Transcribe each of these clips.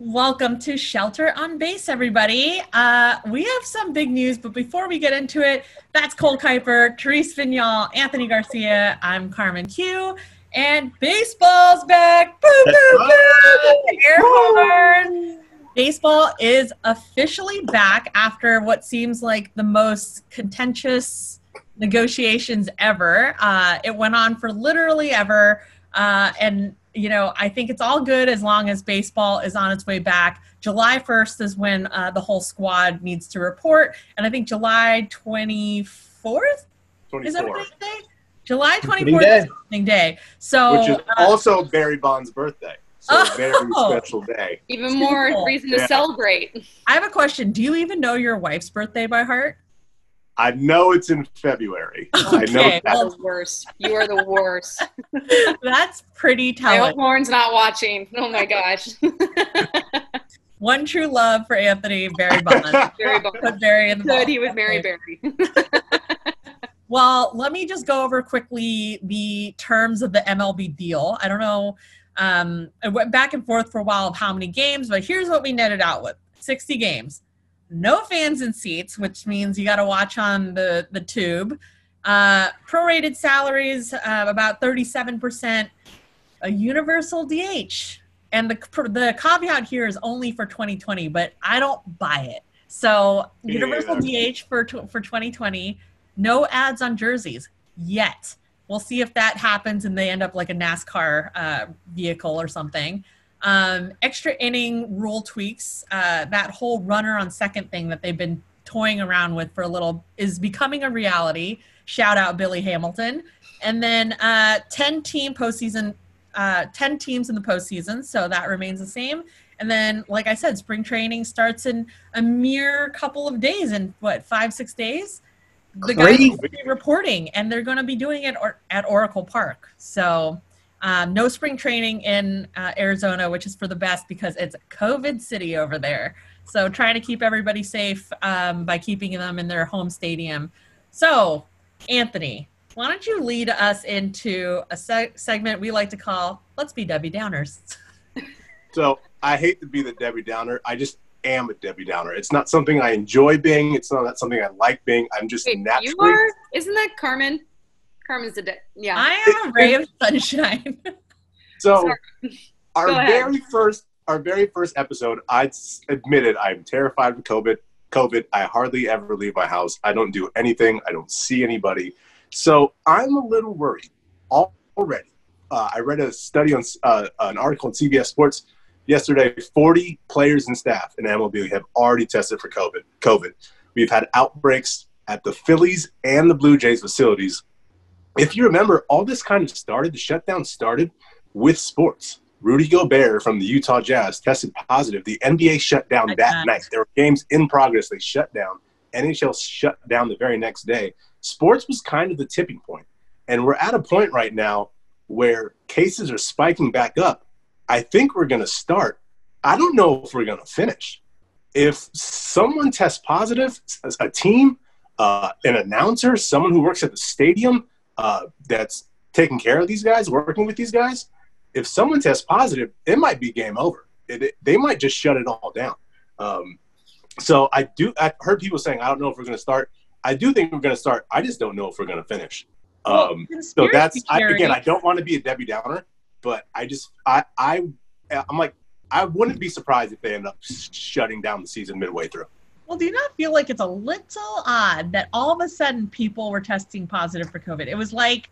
Welcome to Shelter on Base, everybody. We have some big news, but before we get into it, that's Cole Kuiper, Therese Vinal, Anthony Garcia. I'm Carmen Kiew, and baseball's back. Boo, boo, boo! Air horn! Baseball is officially back after what seems like the most contentious negotiations ever. It went on for literally ever, and you know, I think it's all good as long as baseball is on its way back. July 1st is when the whole squad needs to report. And I think July 24th? Is that what they say? July 24th is opening day. So, which is also Barry Bonds' birthday. So a very special day. Even more reason to celebrate. I have a question. Do you even know your wife's birthday by heart? I know it's in February. Okay. I know that. You're the worst. You are the worst. That's pretty I telling. hope Lauren's not watching. Oh my gosh. One true love for Anthony, Barry Bonds. Barry Bonds. Put Barry in the Good, ball. he would marry Barry. Well, let me just go over quickly the terms of the MLB deal. I don't know. It went back and forth for a while of how many games, but here's what we netted out with. 60 games. No fans in seats, which means you got to watch on the tube. Prorated salaries, about 37%. A universal DH. And the caveat here is only for 2020, but I don't buy it. So universal DH for 2020. No ads on jerseys yet. We'll see if that happens and they end up like a NASCAR vehicle or something. Extra inning rule tweaks. That whole runner on second thing that they've been toying around with for a little is becoming a reality. Shout out Billy Hamilton. And then 10 teams in the postseason, so that remains the same. And then, like I said, spring training starts in a mere couple of days, in 5-6 days? The guys will be reporting, and they're going to be doing it at Oracle Park. So no spring training in Arizona, which is for the best because it's COVID city over there. So trying to keep everybody safe by keeping them in their home stadium. So, Anthony, why don't you lead us into a segment we like to call Let's Be Debbie Downers. So I hate to be the Debbie Downer. I just am a Debbie Downer. It's not something I enjoy being. It's not something I like being. I'm just naturally. You are? Isn't that Carmen? Carmen's the yeah. I am a ray of sunshine. So our very first episode, I admitted I'm terrified of COVID. I hardly ever leave my house. I don't do anything. I don't see anybody. So I'm a little worried already. I read a study on an article on CBS Sports yesterday. 40 players and staff in MLB have already tested for COVID. We've had outbreaks at the Phillies and the Blue Jays facilities. If you remember, all this kind of started, the shutdown started with sports. Rudy Gobert from the Utah Jazz tested positive. The NBA shut down that night. There were games in progress. They shut down. NHL shut down the very next day. Sports was kind of the tipping point. And we're at a point right now where cases are spiking back up. I think we're going to start. I don't know if we're going to finish. If someone tests positive, a team, an announcer, someone who works at the stadium that's taking care of these guys, working with these guys, if someone tests positive, it might be game over. They might just shut it all down. So I heard people saying, I don't know if we're going to start. I do think we're going to start. I just don't know if we're going to finish. So that's, again, I don't want to be a Debbie Downer, but I'm like, I wouldn't be surprised if they end up shutting down the season midway through. Well, do you not feel like it's a little odd that all of a sudden people were testing positive for COVID? It was like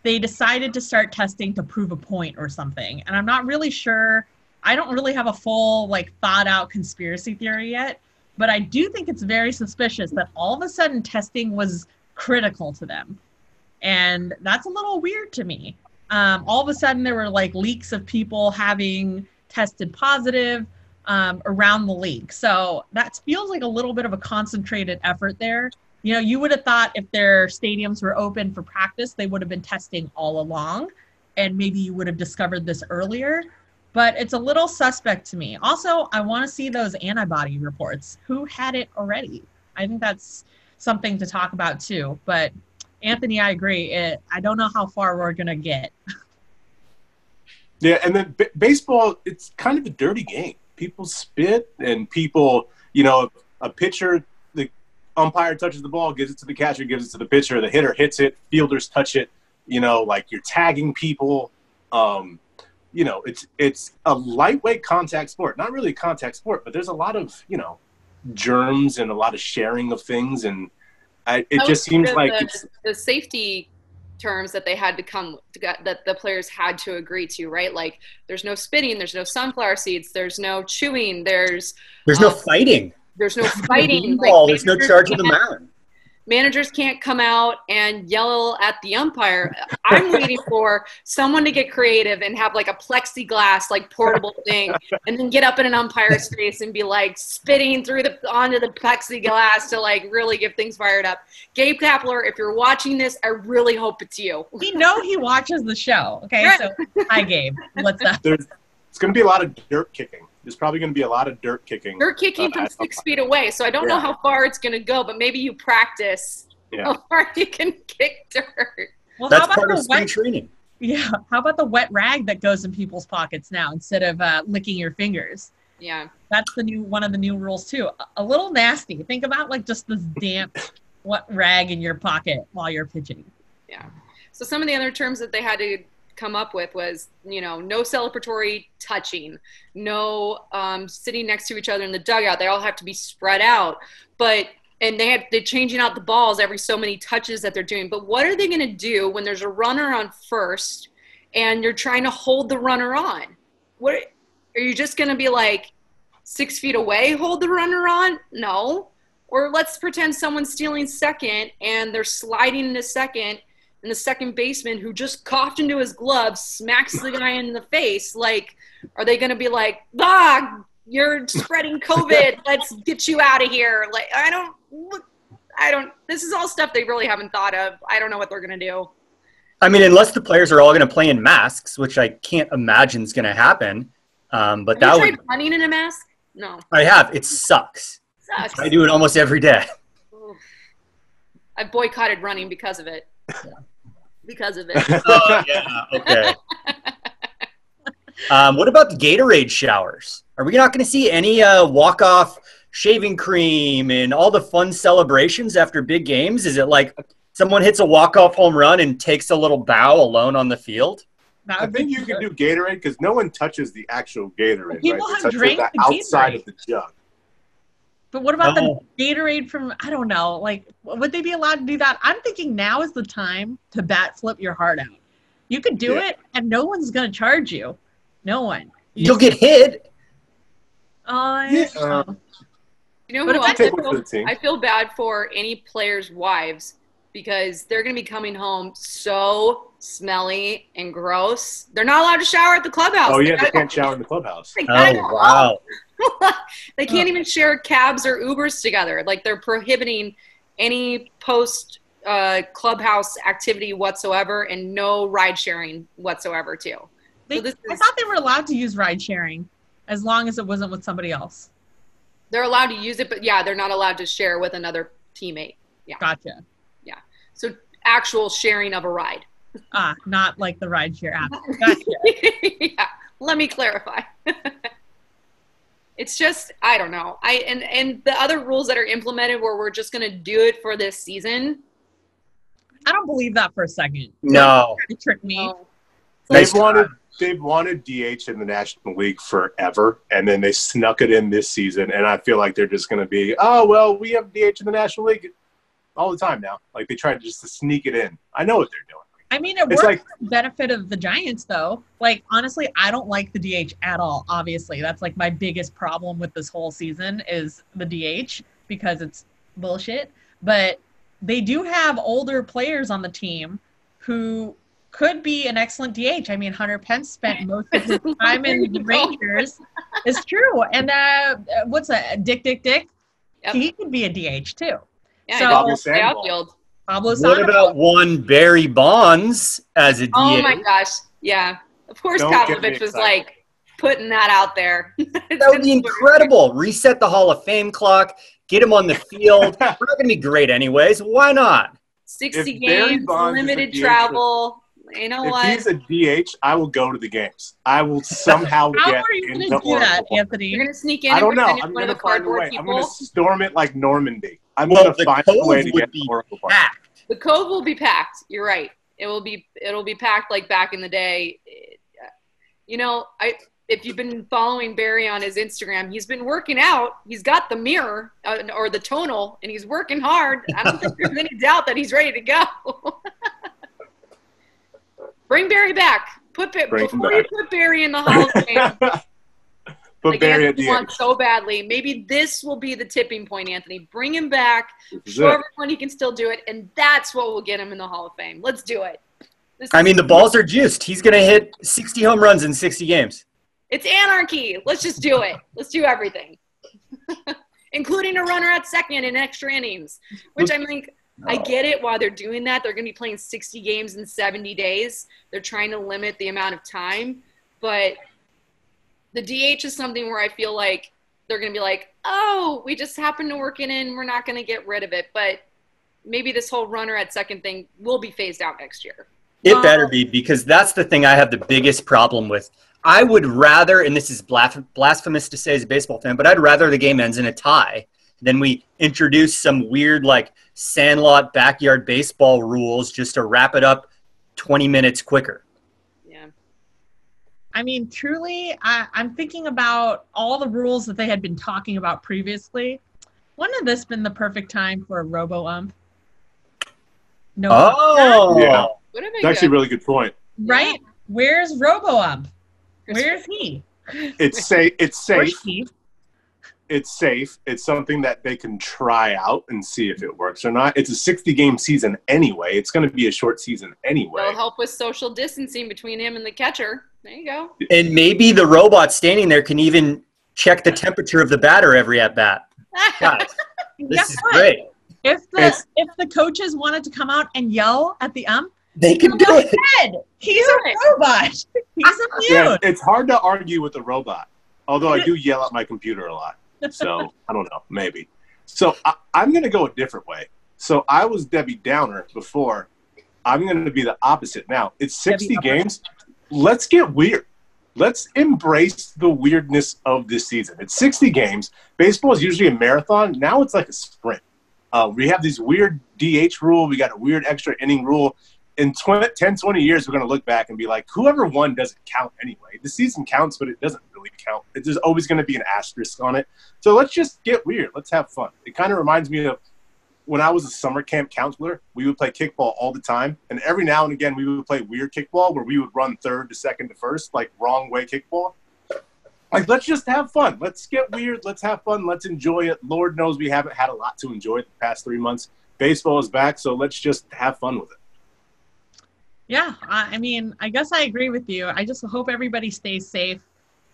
they decided to start testing to prove a point or something. And I'm not really sure. I don't really have a full, thought out conspiracy theory yet, but I do think it's very suspicious that all of a sudden testing was critical to them. And that's a little weird to me. All of a sudden there were leaks of people having tested positive around the league. So that feels like a little bit of a concentrated effort there. You know, you would have thought if their stadiums were open for practice, they would have been testing all along, and maybe you would have discovered this earlier. But it's a little suspect to me. Also, I want to see those antibody reports. Who had it already? I think that's something to talk about too. But Anthony, I agree. I don't know how far we're going to get. Yeah, and then baseball, it's kind of a dirty game. people spit and people, you know, a pitcher, the umpire touches the ball, gives it to the catcher, gives it to the pitcher, the hitter hits it, fielders touch it, you know, like you're tagging people. You know, it's a lightweight contact sport. Not really a contact sport, but there's a lot of, you know, germs and a lot of sharing of things. And it just seems like the safety terms that they had that the players had to agree to, right? Like there's no spitting, there's no sunflower seeds, there's no chewing, there's no fighting. There's no fighting. There's no charge of the mound. Managers can't come out and yell at the umpire. I'm waiting for someone to get creative and have like a plexiglass, like portable thing, and then get up in an umpire's face and be like spitting onto the plexiglass to like really get things fired up. Gabe Kapler, if you're watching this, I really hope it's you. We know he watches the show. Okay, right. So hi Gabe. What's up? It's going to be a lot of dirt kicking. There's probably going to be a lot of dirt kicking. Dirt kicking from 6 feet away. So I don't know how far it's going to go, but maybe you practice how far you can kick dirt. Well, that's part of spring training. Yeah. How about the wet rag that goes in people's pockets now instead of licking your fingers? Yeah. That's one of the new rules too. A little nasty. Think about like just this damp wet rag in your pocket while you're pitching. Yeah. So some of the other terms that they had to come up with was, you know, no celebratory touching, no sitting next to each other in the dugout. They all have to be spread out. And they're changing out the balls every so many touches that they're doing. But what are they going to do when there's a runner on first and you're trying to hold the runner on? What are you just going to be like 6 feet away, hold the runner on? No. Or let's pretend someone's stealing second and they're sliding into second, and the second baseman who just coughed into his glove smacks the guy in the face. Like, are they going to be like, you're spreading COVID. Let's get you out of here. Like, I don't, this is all stuff they really haven't thought of. I don't know what they're going to do. I mean, unless the players are all going to play in masks, which I can't imagine is going to happen. But have you tried running in a mask? No. I have. It sucks. I do it almost every day. I boycotted running because of it. Yeah. Because of it. Oh, yeah. Okay. What about the Gatorade showers? Are we not going to see any walk-off shaving cream and all the fun celebrations after big games? Is it like someone hits a walk-off home run and takes a little bow alone on the field? I think you can do Gatorade because no one touches the actual Gatorade. People right? have drank the outside Gatorade. of the jug. But what about the Gatorade from, I don't know, like, would they be allowed to do that? I'm thinking now is the time to bat flip your heart out. You could do it, and no one's going to charge you. No one. You'll get hit. You know who I feel bad for? Any players' wives, because they're going to be coming home so smelly and gross. They're not allowed to shower at the clubhouse. Oh, yeah, they can't shower in the clubhouse. Oh, wow. They can't even share cabs or Ubers together. Like, they're prohibiting any post clubhouse activity whatsoever, and no ride sharing whatsoever too. I thought they were allowed to use ride sharing as long as it wasn't with somebody else. They're allowed to use it, but they're not allowed to share with another teammate. Yeah. Gotcha. Yeah. So actual sharing of a ride. Not like the ride share app. Gotcha. Yeah. Let me clarify. It's just, I don't know. And the other rules that are implemented where we're just going to do it for this season. I don't believe that for a second. No. It tricked me. No. They've wanted DH in the National League forever, and then they snuck it in this season, and I feel like they're just going to be, we have DH in the National League all the time now. Like, they tried just to sneak it in. I know what they're doing. I mean, it works for the benefit of the Giants, though. Like, honestly, I don't like the DH at all, obviously. That's, like, my biggest problem with this whole season is the DH because it's bullshit. But they do have older players on the team who could be an excellent DH. I mean, Hunter Pence spent most of his time in the Rangers. It's true. And what's that? Dick? Yep. He could be a DH, too. Yeah, so, outfield. What about one Barry Bonds as a DH? Oh, my gosh. Yeah. Of course, Pavlovich was like putting that out there. That would be incredible. Reset the Hall of Fame clock. Get him on the field. We're not going to be great anyways. Why not? 60 games, limited travel. You know if what? he's a DH, I will go to the games. I will somehow How get are you going into to do that, Oracle. Anthony? You're gonna sneak in. I don't and know. pretend I'm you're one going of to the find a cardboard way. I'm going people. to storm it like Normandy. I'm Well, going to the find Cove a way to would get be to Oracle Park. packed. The Cove will be packed. You're right. It'll be packed like back in the day. You know, if you've been following Barry on his Instagram, he's been working out. He's got the mirror or the tonal, and he's working hard. I don't think there's any doubt that he's ready to go. Bring Barry back. Before you put Barry in the Hall of Fame. Put Barry at Anthony the wants so badly. Maybe this will be the tipping point, Anthony. Bring him back. Show everyone he can still do it, and that's what will get him in the Hall of Fame. Let's do it. The balls are juiced. He's going to hit 60 home runs in 60 games. It's anarchy. Let's just do it. Let's do everything. Including a runner at second in extra innings, which I'm like, I get it while they're doing that. They're going to be playing 60 games in 70 days. They're trying to limit the amount of time. But the DH is something where I feel like they're going to be like, oh, we just happen to work it in. We're not going to get rid of it. But maybe this whole runner at second thing will be phased out next year. It better be, because that's the thing I have the biggest problem with. I would rather, and this is blasphemous to say as a baseball fan, but I'd rather the game ends in a tie than we introduce some weird, like, sandlot backyard baseball rules just to wrap it up 20 minutes quicker. Yeah. I mean, truly, I'm thinking about all the rules that they had been talking about previously. Wouldn't have this been the perfect time for a robo-ump? No. Oh! Yeah. It's actually a really good point. Right? Yeah. Where's robo-ump? Where's he? It's safe. It's safe. It's safe. It's something that they can try out and see if it works or not. It's a 60-game season anyway. It's going to be a short season anyway. It'll help with social distancing between him and the catcher. There you go. And maybe the robot standing there can even check the temperature of the batter every at-bat. Guys, this is great. If the coaches wanted to come out and yell at the ump, they can do it. He's a robot. He's immune. Yeah, it's hard to argue with a robot, although I do yell at my computer a lot. So, I don't know, maybe. So, I'm going to go a different way. So, I was Debbie Downer before. I'm going to be the opposite now. It's 60 games. Let's get weird. Let's embrace the weirdness of this season. It's 60 games. Baseball is usually a marathon. Now it's like a sprint. We have this weird DH rule. We got a weird extra inning rule. In 10, 20 years, we're going to look back and be like, whoever won doesn't count anyway. The season counts, but it doesn't really count. There's always going to be an asterisk on it. So let's just get weird. Let's have fun. It kind of reminds me of when I was a summer camp counselor. We would play kickball all the time. And every now and again, we would play weird kickball where we would run third to second to first, like wrong way kickball. Like, let's just have fun. Let's get weird. Let's have fun. Let's enjoy it. Lord knows we haven't had a lot to enjoy the past 3 months. Baseball is back, so let's just have fun with it. Yeah, I mean, I guess I agree with you. I just hope everybody stays safe.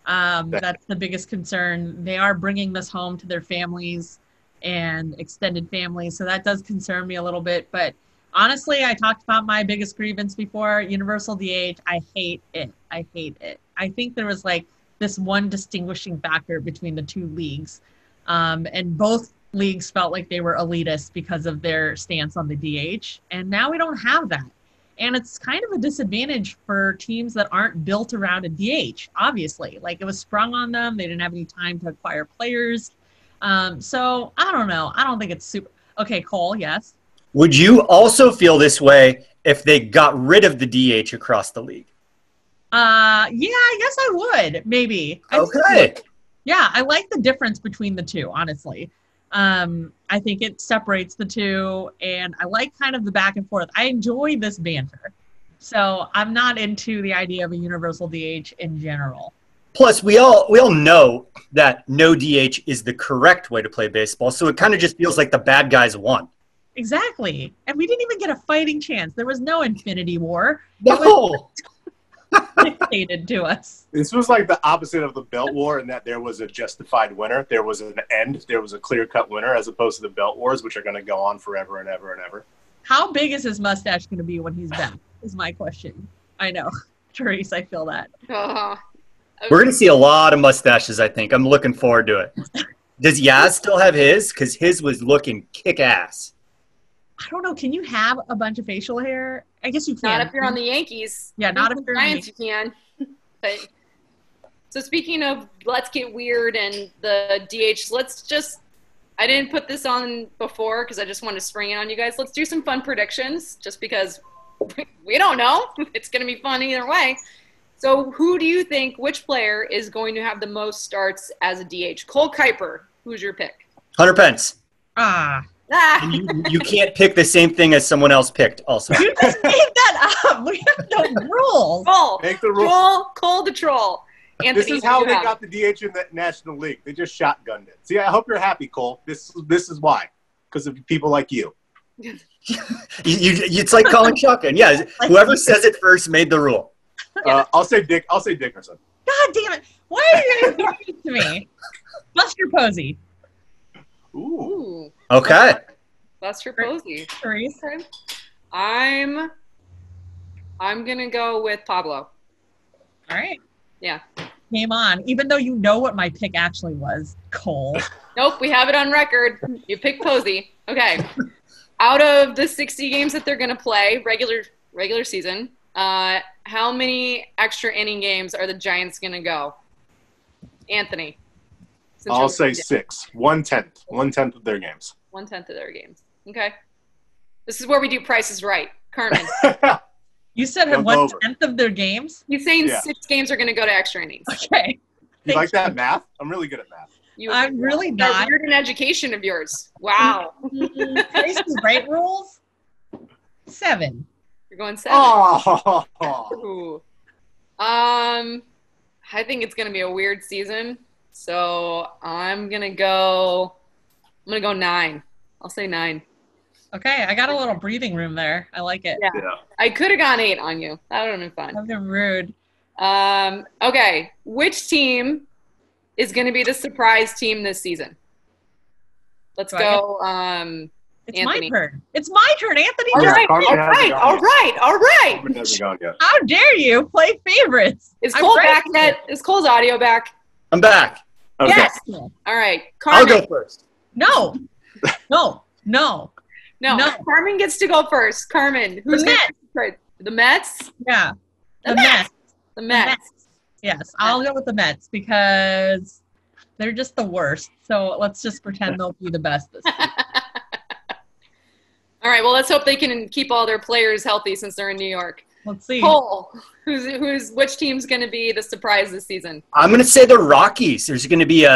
That's the biggest concern. They are bringing this home to their families and extended families, so that does concern me a little bit. But honestly, I talked about my biggest grievance before, universal DH. I hate it. I think there was like this one distinguishing factor between the two leagues, and both leagues felt like they were elitist because of their stance on the DH, and now we don't have that. And it's kind of a disadvantage for teams that aren't built around a DH, obviously. Like, it was sprung on them. They didn't have any time to acquire players. So, I don't know. I don't think it's super. Okay, Cole, yes? Would you also feel this way if they got rid of the DH across the league? Yeah, I guess I would, maybe. Okay. Yeah, I like the difference between the two, honestly. I think it separates the two, and I like kind of the back and forth. I enjoy this banter. So I'm not into the idea of a universal DH in general. Plus, we all know that no DH is the correct way to play baseball, so it kind of just feels like the bad guys won. Exactly. And we didn't even get a fighting chance. There was no Infinity War. No! Dictated to us. This was like the opposite of the Belt War in that there was a justified winner. There was an end. There was a clear-cut winner, as opposed to the Belt Wars, which are going to go on forever and ever and ever. How big is his mustache going to be when he's back is my question. I know. Therese, I feel that. We're going to see a lot of mustaches, I think. I'm looking forward to it. Does Yaz still have his? Because his was looking kick-ass. I don't know. Can you have a bunch of facial hair? I guess you can. Not if you're on the Yankees. Yeah, not if you're on the Giants. You can. But so speaking of let's get weird and the DH, I didn't put this on before because I just wanted to spring it on you guys. Let's do some fun predictions just because we don't know. It's going to be fun either way. So who do you think, which player is going to have the most starts as a DH? Cole Kuiper, who's your pick? Hunter Pence. And you can't pick the same thing as someone else picked also. You just made that up. We have no rules. Cole. Make the rules. Cole the Troll. Anthony, this is how they got the DH in the National League. They just shotgunned it. See, I hope you're happy, Cole. This is why. Because of people like you. It's like calling shotgun. Yeah, whoever says it first made the rule. I'll say Dickerson. God damn it. Why are you going to do this to me? Buster Posey. Ooh. Okay. Buster Posey. Therese. I'm going to go with Pablo. All right. Yeah. Game on. Even though you know what my pick actually was, Cole. Nope, we have it on record. You picked Posey. Okay. Out of the 60 games that they're going to play, regular season, how many extra inning games are the Giants going to go? Anthony. I'll say 6. 1/10. 1/10 of their games. 1/10 of their games. Okay. This is where we do prices right. Carmen. You said 1/10 of their games? He's saying 6 games are going to go to extra innings. Okay. You like that math? I'm really good at math. I'm really not. Weird in education of yours. Wow. Tracy's right rules? 7. You're going 7. Oh. Ooh. I think it's going to be a weird season. So I'm going to go 9. I'll say 9. Okay, I got a little breathing room there. I like it. Yeah. I could have gone 8 on you. That would have been fun. I've been rude. Okay. Which team is going to be the surprise team this season? Let's go. It's Anthony. my turn. It's my turn, Anthony. All right. Carmen hasn't gone yet. How dare you play favorites? Is Cole back yet? Is Cole's audio back? I'm back. Okay. Yes. All right. Carmen. I'll go first. No. Carmen gets to go first. Carmen. Who's the Mets? The Mets? Yeah. The Mets. The Mets. Yes, I'll go with the Mets because they're just the worst. So let's just pretend they'll be the best this season. All right. Well, let's hope they can keep all their players healthy since they're in New York. Let's see. Cole, which team's going to be the surprise this season? I'm going to say the Rockies. There's going to be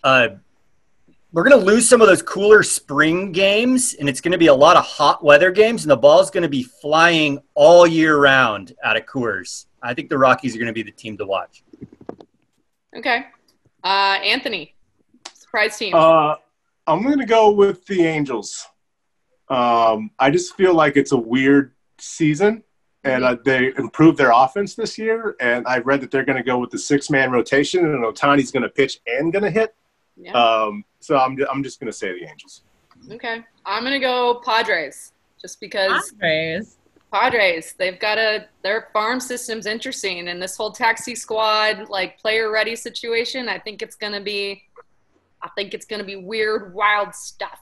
we're going to lose some of those cooler spring games, and it's going to be a lot of hot weather games, and the ball's going to be flying all year round out of Coors. I think the Rockies are going to be the team to watch. Okay. Anthony, surprise team. I'm going to go with the Angels. I just feel like it's a weird season, and they improved their offense this year, and I read that they're going to go with the 6-man rotation, and Ohtani's going to pitch and going to hit. Yeah. So I'm just going to say the Angels. Okay. I'm going to go Padres just because Padres, they've got their farm system's interesting, and this whole taxi squad, like player ready situation, I think it's going to be weird, wild stuff,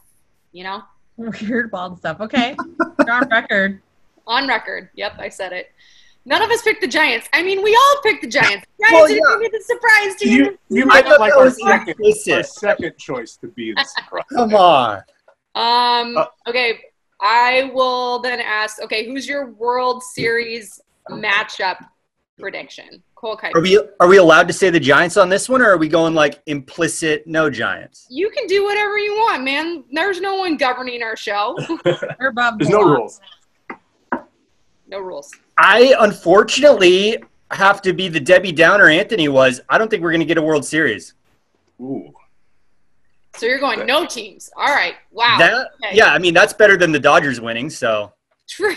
you know? Weird, wild stuff. Okay. You're on record. On record. Yep, I said it. None of us picked the Giants. I mean, we all picked the Giants. Giants are going to be the surprise team. You made it like our second choice to be the surprise. Come on. Okay, I will then ask, okay, who's your World Series matchup prediction? Cole Kuiper. Are we allowed to say the Giants on this one, or are we going like implicit no Giants? You can do whatever you want, man. There's no one governing our show. There's no rules. No rules. I unfortunately have to be the Debbie Downer Anthony was. I don't think we're going to get a World Series. Ooh. So you're going no teams. All right. Wow. Okay. Yeah, I mean, that's better than the Dodgers winning, so. True.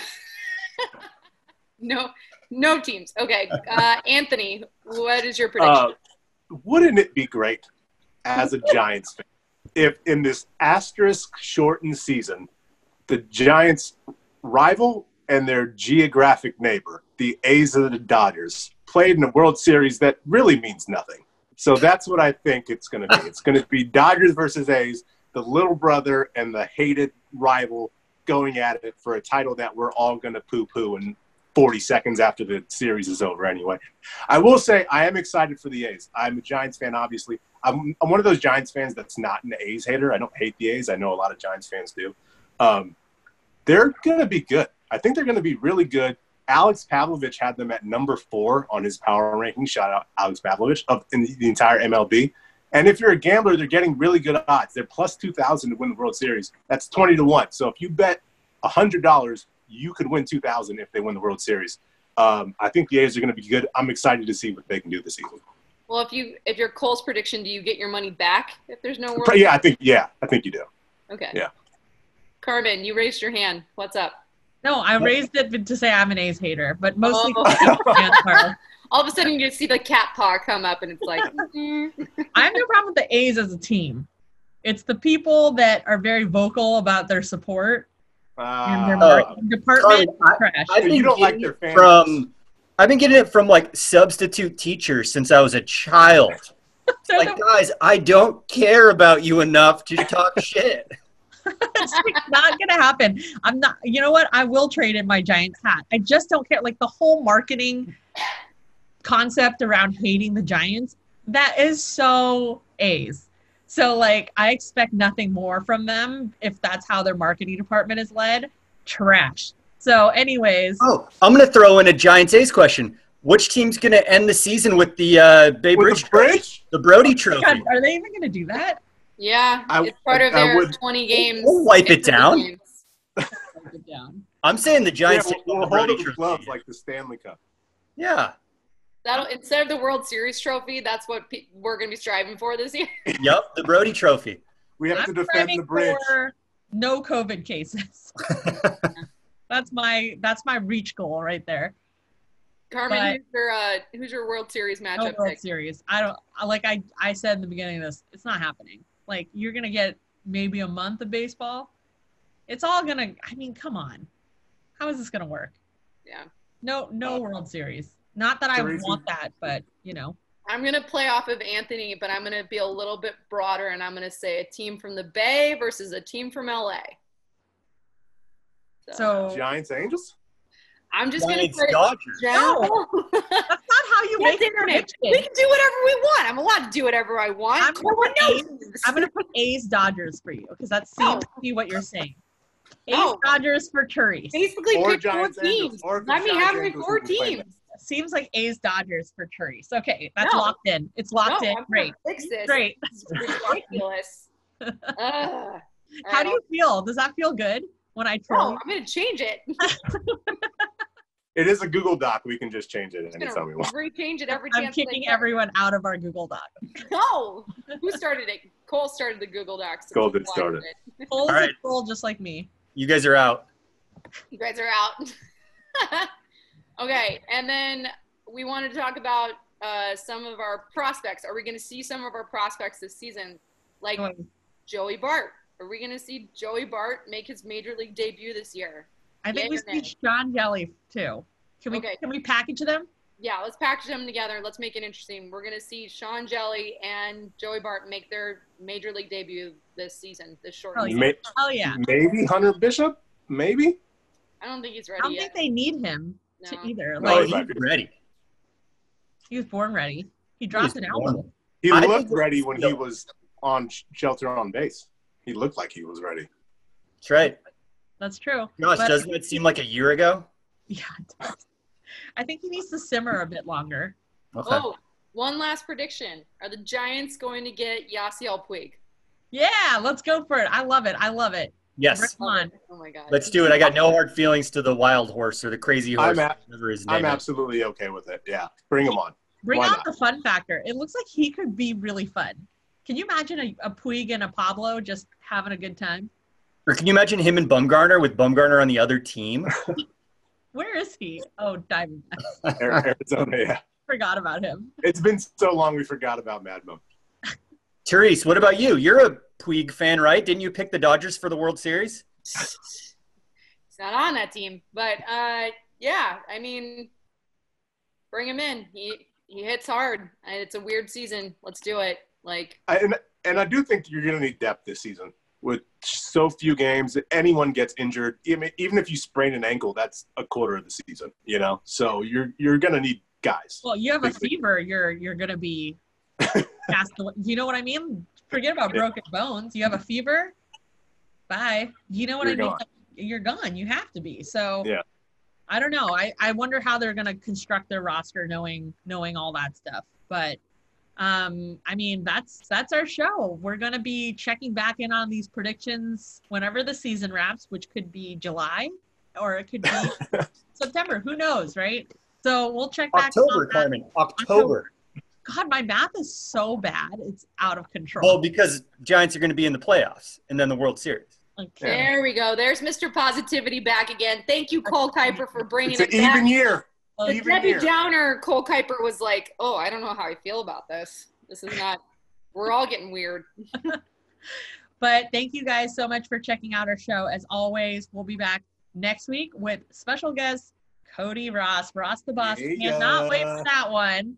No teams. Okay. Anthony, what is your prediction? Wouldn't it be great as a Giants fan if in this asterisk-shortened season, the Giants rival and their geographic neighbor, the A's of the Dodgers, played in a World Series that really means nothing. So that's what I think it's going to be. It's going to be Dodgers versus A's, the little brother and the hated rival going at it for a title that we're all going to poo-poo in 40 seconds after the series is over anyway. I will say I am excited for the A's. I'm a Giants fan, obviously. I'm one of those Giants fans that's not an A's hater. I don't hate the A's. I know a lot of Giants fans do. They're going to be good. I think they're going to be really good. Alex Pavlovich had them at number 4 on his power ranking. Shout out Alex Pavlovich in the entire MLB. And if you're a gambler, they're getting really good odds. They're plus 2,000 to win the World Series. That's 20-1. So if you bet $100, you could win 2,000 if they win the World Series. I think the A's are going to be good. I'm excited to see what they can do this season. Well, if your Cole's prediction, do you get your money back if there's no World Series? I think you do. Okay. Yeah. Carmen, you raised your hand. What's up? No, I raised it to say I'm an A's hater, but mostly all of a sudden you see the cat paw come up and it's like I have no problem with the A's as a team. It's the people that are very vocal about their support and their marketing department. I think you don't like their fans. I've been getting it from like substitute teachers since I was a child. Like, guys, I don't care about you enough to talk shit. It's not gonna happen. I'm not. You know what? I will trade in my Giants hat. I just don't care. Like the whole marketing concept around hating the Giants, that is so A's. So like, I expect nothing more from them if that's how their marketing department is led. Trash. So, anyways. Oh, I'm gonna throw in a Giants A's question. Which team's gonna end the season with the Bay Bridge? The Brody Trophy. God, are they even gonna do that? Yeah, it's part of their 20 games. We'll wipe it down. I'm saying the Giants will the Brody hold the gloves like the Stanley Cup. Yeah. That'll instead of the World Series trophy, that's what we're going to be striving for this year. Yep, the Brody Trophy. We have to defend the bridge. No COVID cases. That's my reach goal right there. Carmen, who's your World Series matchup? No World Series. I said in the beginning of this, it's not happening. Like, you're going to get maybe a month of baseball. It's all going to, I mean, come on. How is this going to work? Yeah. No World Series. Not that I want that, but, you know. I'm going to play off of Anthony, but I'm going to be a little bit broader, and I'm going to say a team from the Bay versus a team from LA. So Giants, Angels? I'm just going to say Dodgers. No. That's not how you make it. We can do whatever we want. I'm allowed to do whatever I want. I'm going to put A's Dodgers for you because that seems to be what you're saying. A's Dodgers for Therese. Basically, pick 4 teams. Let me have my 4 teams. Seems like A's Dodgers for Therese. Okay, that's locked in. It's locked in. Great. Fix this. Great. It's ridiculous. How do you feel? Does that feel good when I troll? No, I'm going to change it. It is a Google Doc. We can just change it anytime we want. Rechange it every I'm kicking everyone out of our Google Doc. No. Who started it? Cole started the Google Docs. Cole did start it. Cole's a troll just like me. You guys are out. You guys are out. Okay, and then we wanted to talk about some of our prospects. Are we going to see some of our prospects this season, like Joey Bart? Are we going to see Joey Bart make his major league debut this year? I think we see Sean Jelly too. Can we package them? Yeah, let's package them together. Let's make it interesting. We're going to see Sean Jelly and Joey Bart make their major league debut this season, this short season. Oh yeah. Maybe Hunter Bishop? Maybe? I don't think he's ready I don't think they need him to either. No, he's ready. He was born ready. He dropped an album. He looked ready when he was on Shelter on Base. He looked like he was ready. That's right. That's true. Gosh, doesn't it seem like a year ago? Yeah, it does. I think he needs to simmer a bit longer. Okay. Oh, one last prediction. Are the Giants going to get Yasiel Puig? Yeah, let's go for it. I love it. Yes. Come on. Oh my God. Let's do it. I got no hard feelings to the wild horse or the crazy horse. I'm absolutely okay with it. Yeah. Bring him on. Bring out the fun factor. It looks like he could be really fun. Can you imagine a Puig and a Pablo just having a good time? Or can you imagine him and Bumgarner with Bumgarner on the other team? Where is he? Oh, Diamondbacks. Arizona, yeah. Forgot about him. It's been so long we forgot about Mad Bum. Therese, what about you? You're a Puig fan, right? Didn't you pick the Dodgers for the World Series? He's not on that team. But, yeah, I mean, bring him in. He hits hard. It's a weird season. Let's do it. And I do think you're going to need depth this season. with so few games, anyone gets injured. Even if you sprain an ankle, that's a quarter of the season, you know? So you're going to need guys. Well, you have a fever, you're going to be cast away. You know what I mean? Forget about broken bones. You have a fever, bye. You know what I mean? Gone. You're gone. You have to be. So yeah. I don't know. I wonder how they're going to construct their roster knowing all that stuff. But I mean, that's our show. We're going to be checking back in on these predictions whenever the season wraps, which could be July or it could be September. Who knows, right? So we'll check back. October, Carmen. October. God, my math is so bad. It's out of control. Well, because Giants are going to be in the playoffs and then the World Series. Okay. There we go. There's Mr. Positivity back again. Thank you, Cole Kuiper, for bringing it back. It's an even year. The Debbie Downer, Cole Kuiper, was like, oh, I don't know how I feel about this. This is not – we're all getting weird. But thank you guys so much for checking out our show. As always, we'll be back next week with special guest Cody Ross. Ross the Boss. Cannot wait for that one.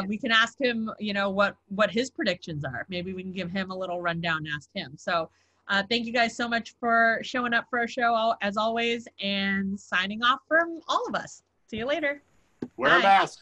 We can ask him, you know, what his predictions are. Maybe we can give him a little rundown and ask him. So thank you guys so much for showing up for our show, as always, and signing off from all of us. See you later. Wear a mask.